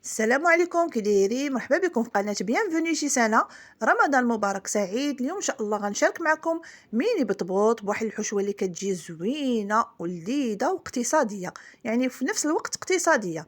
السلام عليكم، كي دايرين؟ مرحبا بكم في قناة بيانفوني شي سنة. رمضان مبارك سعيد. اليوم ان شاء الله غنشارك معكم ميني بطبوط بواحد الحشوه اللي كتجي زوينه ولذيذه واقتصاديه، يعني في نفس الوقت اقتصاديه.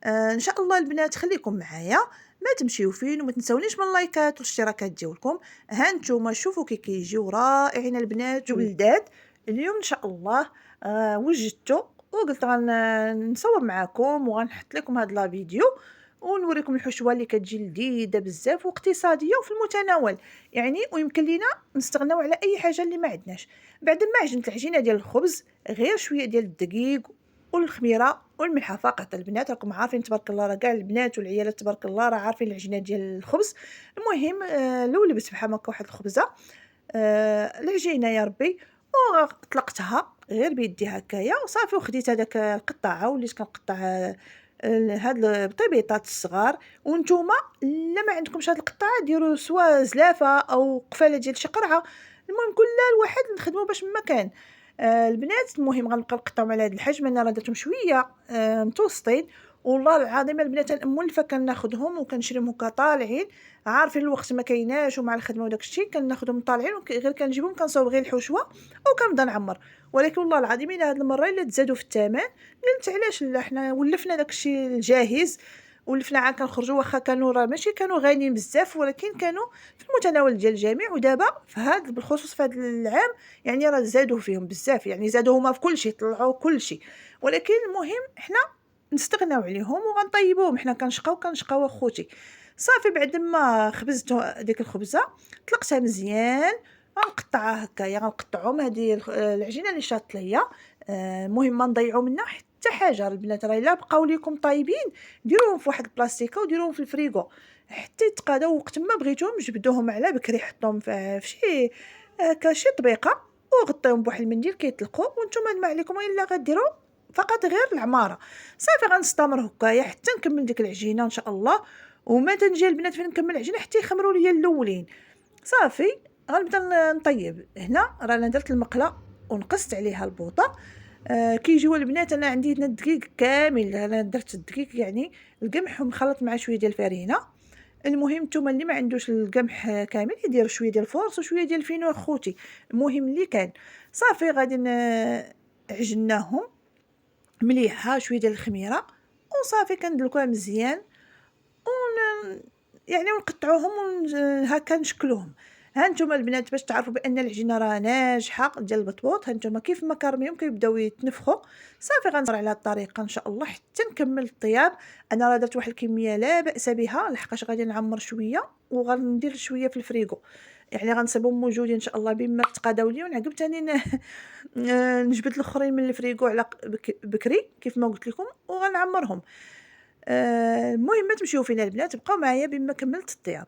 ان شاء الله البنات خليكم معايا، ما تمشيو فين وما تنسونيش من اللايكات والاشتراكات ديالكم. ها نتوما شوفوا كي كيجيو رائعين البنات والولدات. اليوم ان شاء الله وجدتو وقلت غنصور معاكم وغنحط لكم هاد لا فيديو ونوريكم الحشوه اللي كتجي لذيذه بزاف واقتصاديه وفي المتناول، يعني ويمكن لينا نستغناو على اي حاجه اللي ما عندناش. بعد ما عجنت العجينه ديال الخبز، غير شويه ديال الدقيق والخميره والملحه فقط. البنات راكم عارفين تبارك الله، راه كاع البنات والعيالات تبارك الله راه عارفين العجينه ديال الخبز. المهم لولبت بحال هكا واحد الخبزه، العجينه يا ربي، وطلقتها غير بيدي هكايا وصافي، وخديت هذاك القطعه وليت كنقطع هاد الطبيطات الصغار. وانتوما الا ما عندكمش هاد القطعه ديروا سوا زلافه او قفاله ديال شي قرعه، المهم كل الواحد نخدموا باش ما كان. البنات المهم غنبقاو نقطعوا على هاد الحجم، انا راه درتهم شويه متوسطين. والله العظيم البنات انا مولفه كناخذهم وكنشريهم هكا طالعين، عارفين الوقت ما كايناش ومع الخدمه وداك الشيء كناخذهم طالعين غير كنجيبهم كنصاوب غير الحشوه وكنبدا نعمر. ولكن والله العظيم الا هاد المره الا تزادوا في الثمن قلت علاش لا، حنا ولفنا داك الشيء الجاهز، ولفنا عاد كنخرجوا، واخا كانوا راه ماشي كانوا غاليين بزاف ولكن كانوا في المتناول ديال الجميع. ودابا في هذا بالخصوص في هذا العام يعني راه زادوا فيهم بزاف، يعني زادوا هما في كل شيء، طلعوا كل شيء. ولكن المهم حنا نستغناو عليهم وغنطيبوهم، حنا كنشقاو اخوتي. صافي بعد ما خبزت ديك الخبزه طلقتها مزيان، غنقطعها هكايا، غنقطعهم هذه العجينه اللي شاط ليا. المهم ما نضيعوا منها حتى حاجه البنات، راه الا بقاو ليكم طايبين ديروهم في واحد البلاستيكه وديروهم في الفريغو حتى يتقاداو. وقت ما بغيتوهم جبدوهم على بكري، حطوهم في شي شي طبيقه وغطيهم بواحد المنديل كيطلقوا. وانتم ما عليكم الا غديروا فقط غير العماره. صافي غنستمر هكايا حتى نكمل ديك العجينه ان شاء الله. وما تنجي البنات فين نكمل العجينه حتى يخمروا ليا الاولين. صافي غنبدا نطيب. هنا رانا درت المقله ونقصت عليها البوطه. كيجيو البنات انا عندي هنا الدقيق كامل، انا درت الدقيق يعني القمح ومخلط مع شويه ديال الفرينه. المهم نتوما اللي ما عندوش القمح كامل يدير شويه ديال الفورص وشويه ديال الفينو اخوتي، المهم اللي كان. صافي غادي عجناهم مليحه شويه ديال الخميره وصافي كندلكوها مزيان يعني ونقطعوهم هكا نشكلوهم. ها نتوما البنات باش تعرفوا بان العجينه راه ناجحه ديال البطبوط، ها نتوما كيف ما كرميهم كيبداو يتنفخوا. صافي غنصبر على هاد الطريقه ان شاء الله حتى نكمل الطياب. انا راه درت واحد الكميه لا باس بها لحقاش غادي نعمر شويه وغندير شويه في الفريغو، يعني غنصيبهم موجودين ان شاء الله بما تقاداو لي، ونعقب ثاني نجبد الاخرين من الفريغو على بكري كيف ما قلت لكم وغنعمرهم. المهم ما تمشيو فينا البنات، بقاو معايا بما كملت الطياب.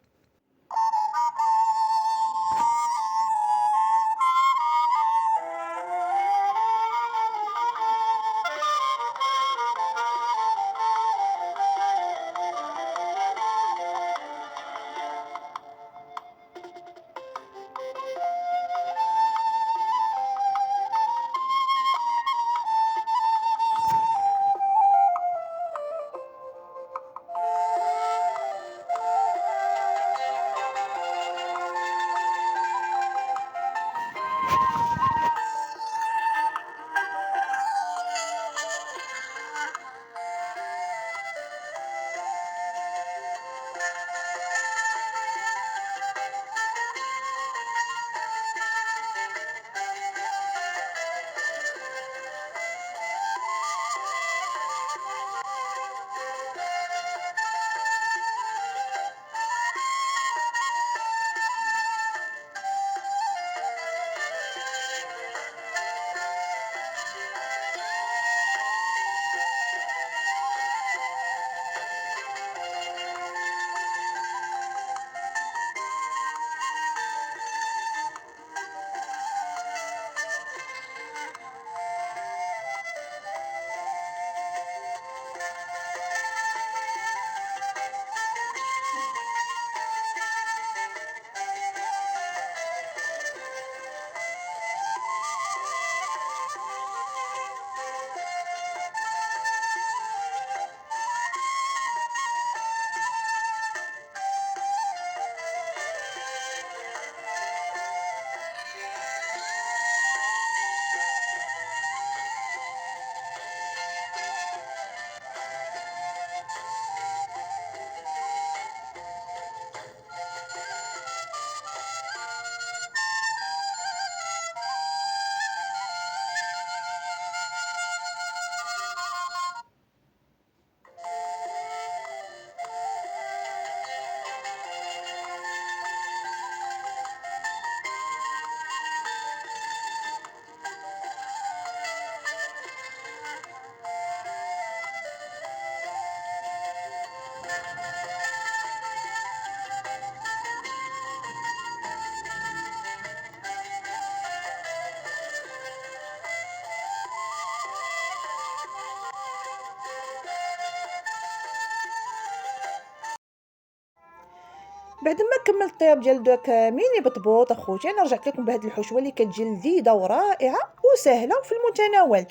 بعد ما كملت الطياب ديال داك ميني بطبوط اخوتي، انا رجعت لكم بهاد الحشوه اللي كتجي لذيذه ورائعه وسهله وفي المتناول.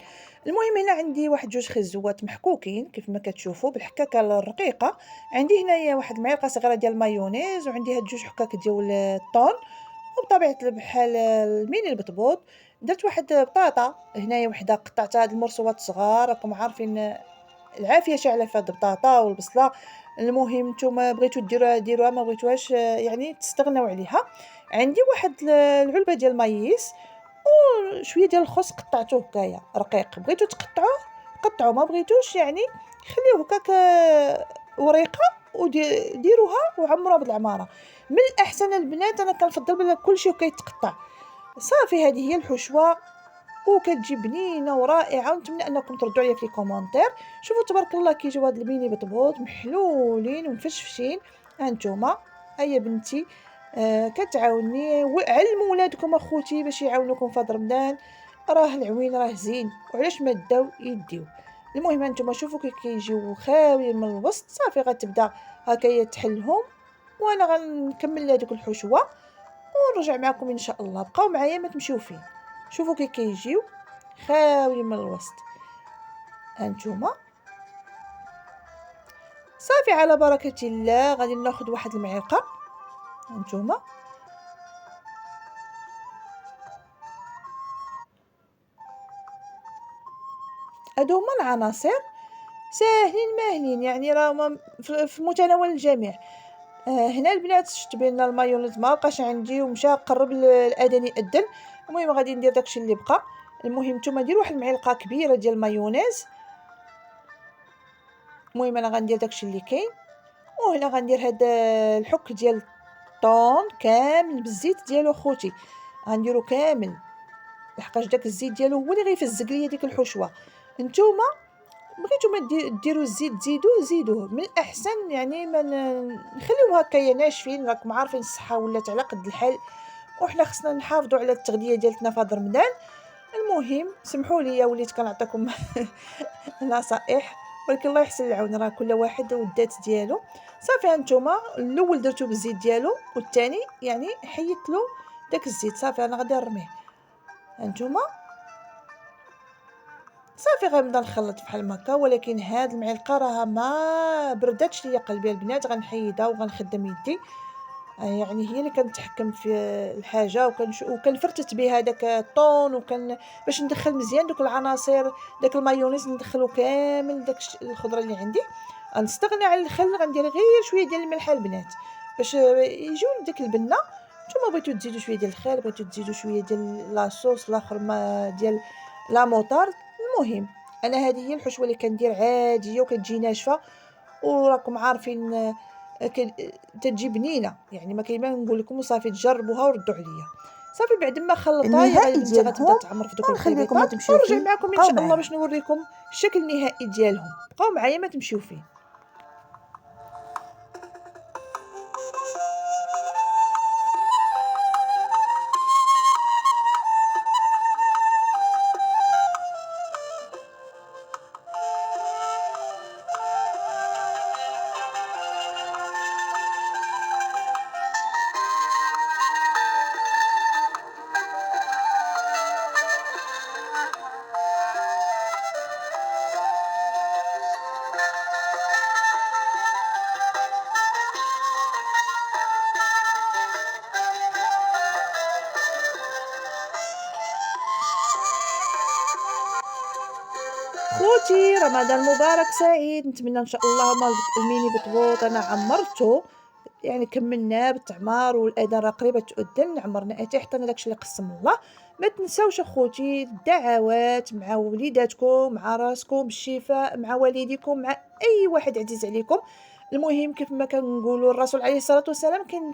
المهم هنا عندي واحد جوج خزوات محكوكين كيف ما كتشوفوا بالحكاكه الرقيقه. عندي هنايا واحد المعلقه صغيره ديال المايونيز، وعندي هاد جوج حكاك ديال الطون، وبطبيعه الحال الميني البطبوط. درت واحد بطاطا هنايا وحده قطعتها هاد المرصوات صغار، راكم عارفين العافيه شاعله في هاد البطاطا والبصله. المهم نتوما بغيتو ديروها ديروها، ما بغيتوهاش يعني تستغناو عليها. عندي واحد العلبه ديال المايس وشويه ديال الخس قطعته هكايا رقيق، بغيتو تقطعوه قطعوا، ما بغيتوش يعني خليوه هكاك وريقه وديروها وعمروها بالعماره. من الاحسن البنات انا كنفضل بلا كلشي كيتقطع. صافي هذه هي الحشوه وكتجي بنينه ورائعه، ونتمنى انكم تردوا عليا في ليكومونتير. شوفوا تبارك الله كيجيو هاد الميني بطبوط محلولين ومفشفشين. هانتوما هيا بنتي كتعاوني، وعلموا ولادكم اخوتي باش يعاونوكم في هاد رمضان. راه العوين راه زين، وعلاش ما داو يديو. المهم هانتوما شوفوا كي كيجيو خاويين من الوسط، صافي غتبدا هكايا تحلهم، وانا غنكمل هذوك الحشوه ونرجع معكم ان شاء الله. بقاو معايا ما تمشيو فين. شوفوا كي كيجيو خاويين من الوسط. هانتوما صافي على بركه الله غادي ناخذ واحد المعلقه. هانتوما هادو هما العناصر ساهلين ماهلين، يعني راهم في متناول الجميع. هنا البنات شفت بان المايونيز ما بقاش عندي ومشى قرب الاذان يأذن. المهم غادي ندير داكشي اللي بقى. المهم نتوما ديروا واحد المعلقه كبيره ديال المايونيز. المهم انا غندير داكشي اللي كاين، وهنا غندير هاد الحك ديال الطون كامل بالزيت ديالو خوتي، غنديرو كامل لحقاش داك الزيت ديالو هو اللي غيفزق ليا ديك الحشوه. نتوما بغيتو ما ديروا الزيت زيدوه من الاحسن، يعني ما نخليوهم هكايا ناشفين. راكم عارفين الصحه ولات على قد الحال، وحنا خصنا نحافظوا على التغذيه ديالتنا في هذا رمضان. المهم سمحوا لي وليت كنعطيكم نصائح، ولكن الله يحسن العون، راه كل واحد والذات ديالو. صافي هانتوما الاول درتو بالزيت ديالو، والثاني يعني حيدت له داك الزيت. صافي انا غادي نرميه. هانتوما صافي غنبدا نخلط بحال هكا، ولكن هاد المعلقه راها ما برداتش ليا قلبي البنات، غنحيدها وغنخدم يدي. يعني هي اللي كنتحكم في الحاجه، وكنفرتت بها داك الطون، باش ندخل مزيان دوك العناصر. داك المايونيز ندخلو كامل داك الخضره اللي عندي. غنستغنى على الخل، غندير غير شويه ديال الملح البنات باش يجيو ديك البنه. نتوما بغيتو تزيدوا شويه ديال الخل، بغيتو تزيدوا شويه ديال لاصوص الاخر ما ديال لا موطار. المهم انا هذه هي الحشوه اللي كندير عاديه وكتجي ناشفه، وراكم عارفين تتجي بنينه، يعني ما كاين ما نقول لكم. وصافي تجربوها وردوا عليا. صافي بعد ما خلطها يا النهائي بنتي غتبدا ديالهم تعمر في دوك ونخليكم ما الخليطات، تمشيو ونرجع فين. معكم ان بقاو شاء الله معايا. باش نوريكم الشكل النهائي ديالهم. بقاو معايا ما تمشيو فين. خوتي رمضان مبارك سعيد. نتمنى ان شاء الله الميني بطبوط انا عمرته، يعني كملناه بالتعمار والاذان راه قريبه تؤذن، عمرنا اتاي حتى داكشي اللي قسم الله. ما تنساوش اخوتي الدعوات مع وليداتكم، مع راسكم بالشفاء، مع والديكم، مع اي واحد عزيز عليكم. المهم كيف ما كنقولوا الرسول عليه الصلاه والسلام كان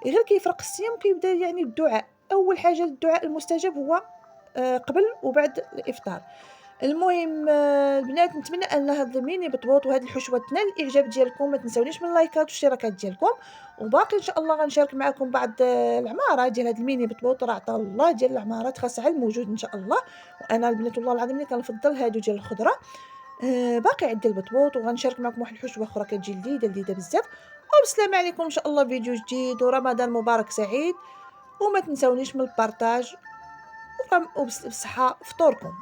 غير كيفرق الصيام كيبدا يعني الدعاء. اول حاجه الدعاء المستجاب هو قبل وبعد الافطار. المهم البنات نتمنى ان هذا الميني بطبوط وهذه الحشوه تنال الاعجاب ديالكم. ما تنساونيش من اللايكات والاشتراكات ديالكم، وباقي ان شاء الله غنشارك معكم بعض العماره ديال هذا الميني بطبوط. راه عطا الله ديال العمارات خاصها على الموجود ان شاء الله، وانا البنات والله العظيم اللي كنفضل هادو ديال الخضره. باقي عندي البطبوط، وغنشارك معكم واحد الحشوه اخرى كتجي لذيذه بزاف. وبالسلامة عليكم إن شاء الله فيديو جديد ورمضان مبارك سعيد، وما تنساونيش من البارطاج بالصحة فطوركم.